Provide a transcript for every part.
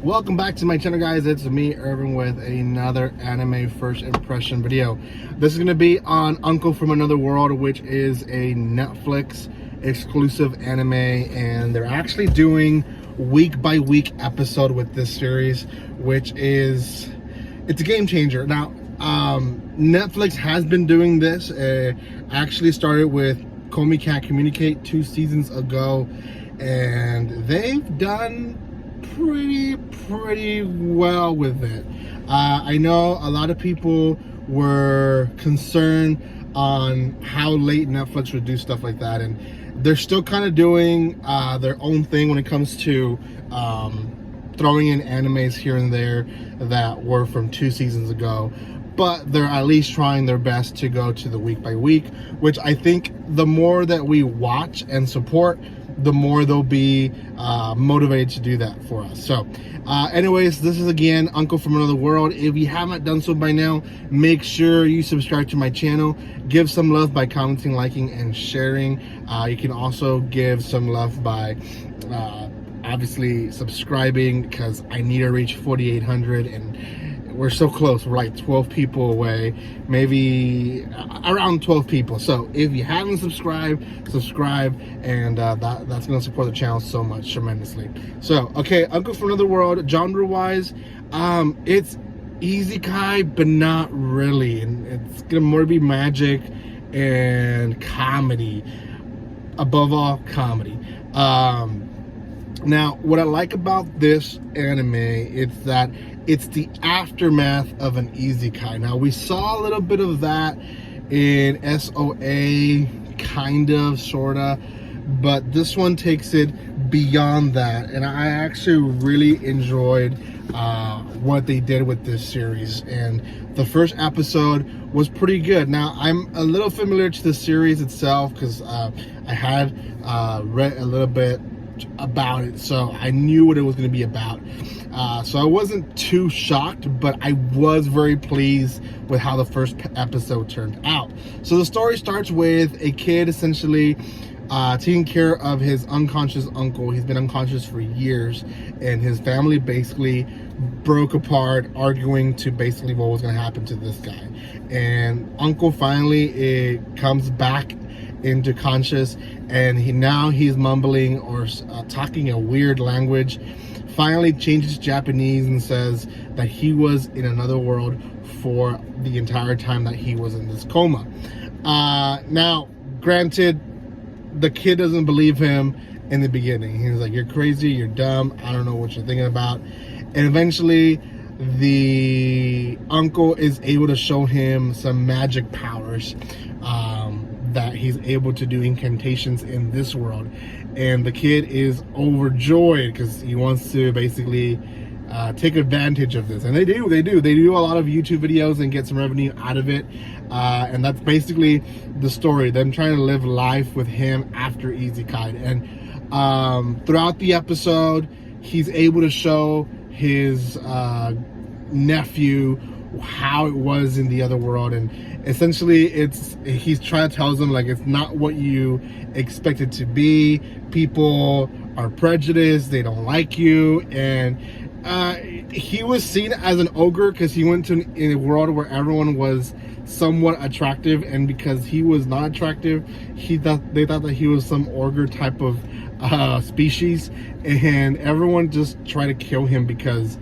Welcome back to my channel, guys. It's me, Irvin, with another anime first impression video. This is going to be on Uncle from Another World, which is a Netflix exclusive anime, and they're actually doing week by week episode with this series, which is, it's a game changer. Now, Netflix has been doing this. Actually started with Komi Can't Communicate 2 seasons ago, and they've done pretty well with it. I know a lot of people were concerned on how late Netflix would do stuff like that, and they're still kind of doing their own thing when it comes to throwing in animes here and there that were from 2 seasons ago, but they're at least trying their best to go to the week by week, which I think the more that we watch and support, the more they'll be motivated to do that for us. So anyways, this is again Uncle from Another World. If you haven't done so by now, make sure you subscribe to my channel. Give some love by commenting, liking, and sharing. You can also give some love by obviously subscribing, because I need to reach 4,800, and we're so close. We're like 12 people away, maybe around 12 people. So if you haven't subscribed, subscribe, and that's going to support the channel so much, tremendously. So, okay, Uncle from Another World, genre-wise, it's isekai, but not really. And it's going to more be magic and comedy. Above all, comedy. Now, what I like about this anime, it's that it's the aftermath of an isekai. Now, we saw a little bit of that in SOA, kind of, sorta, but this one takes it beyond that, and I actually really enjoyed what they did with this series, and the first episode was pretty good. Now, I'm a little familiar to the series itself, because I had read a little bit about it, so I knew what it was going to be about. So I wasn't too shocked, but I was very pleased with how the first episode turned out. So the story starts with a kid essentially taking care of his unconscious uncle. He's been unconscious for years, and his family basically broke apart, arguing to basically what was going to happen to this guy. And uncle finally comes back into conscious, and he's mumbling or talking a weird language. Finally changes Japanese and says that he was in another world for the entire time that he was in this coma. Now, granted, the kid doesn't believe him in the beginning. He's like, "You're crazy, you're dumb, I don't know what you're thinking about." And eventually the uncle is able to show him some magic powers, that he's able to do incantations in this world, and the kid is overjoyed because he wants to basically take advantage of this. And they do a lot of YouTube videos and get some revenue out of it, and that's basically the story, them trying to live life with him after isekai. And throughout the episode, he's able to show his nephew how it was in the other world, and essentially he's trying to tell them, like, it's not what you expect it to be. People are prejudiced, they don't like you. And he was seen as an ogre because he went to a world where everyone was somewhat attractive, and because he was not attractive, they thought that he was some ogre type of species, and everyone just tried to kill him because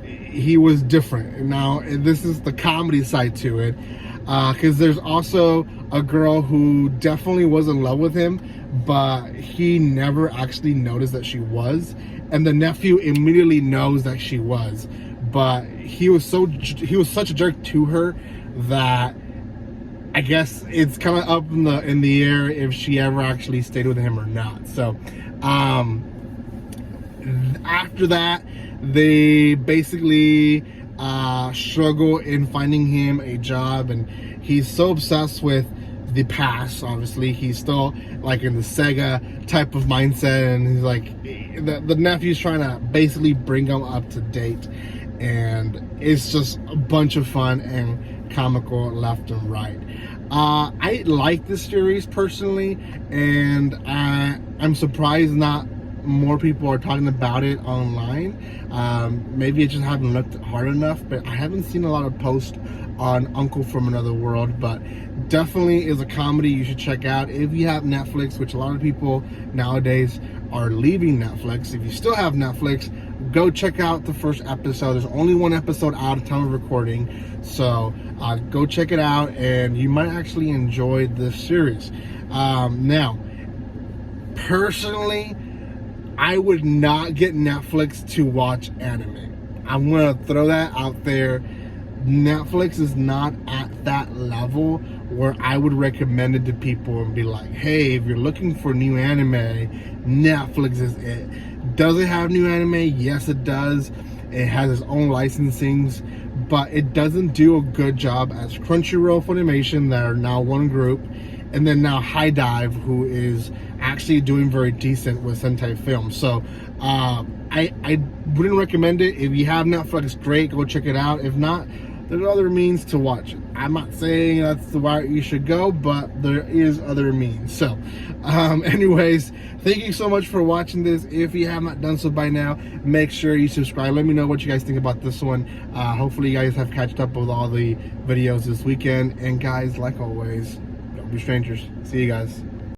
he was different. Now, this is the comedy side to it, because there's also a girl who definitely was in love with him, but he never actually noticed that she was, and the nephew immediately knows that she was, but he was such a jerk to her that I guess it's kind of up in the air if she ever actually stayed with him or not. So after that, they basically struggle in finding him a job, and he's so obsessed with the past. Obviously, he's still like in the Sega type of mindset, and he's like, the nephew's trying to basically bring him up to date, and it's just a bunch of fun and comical left and right. I like this series personally, and I'm surprised not more people are talking about it online. Maybe I just haven't looked hard enough, but I haven't seen a lot of posts on Uncle from Another World. But definitely is a comedy you should check out if you have Netflix, which a lot of people nowadays are leaving Netflix. If you still have Netflix, go check out the first episode. There's only one episode out of time of recording, so go check it out, and you might actually enjoy this series. Now, personally, I would not get Netflix to watch anime. I'm gonna throw that out there. Netflix is not at that level where I would recommend it to people and be like, hey, if you're looking for new anime, Netflix is it. Does it have new anime? Yes, it does. It has its own licensings, but it doesn't do a good job as Crunchyroll, Funimation, that are now one group, and then now High Dive, who is actually doing very decent with Sentai films. So I wouldn't recommend it. If you have Netflix, great, go check it out. If not, there's other means to watch it. I'm not saying that's the route you should go, but there is other means. So anyways, thank you so much for watching this. If you have not done so by now, make sure you subscribe. Let me know what you guys think about this one. Hopefully you guys have catched up with all the videos this weekend. And guys, like always, don't be strangers. See you guys.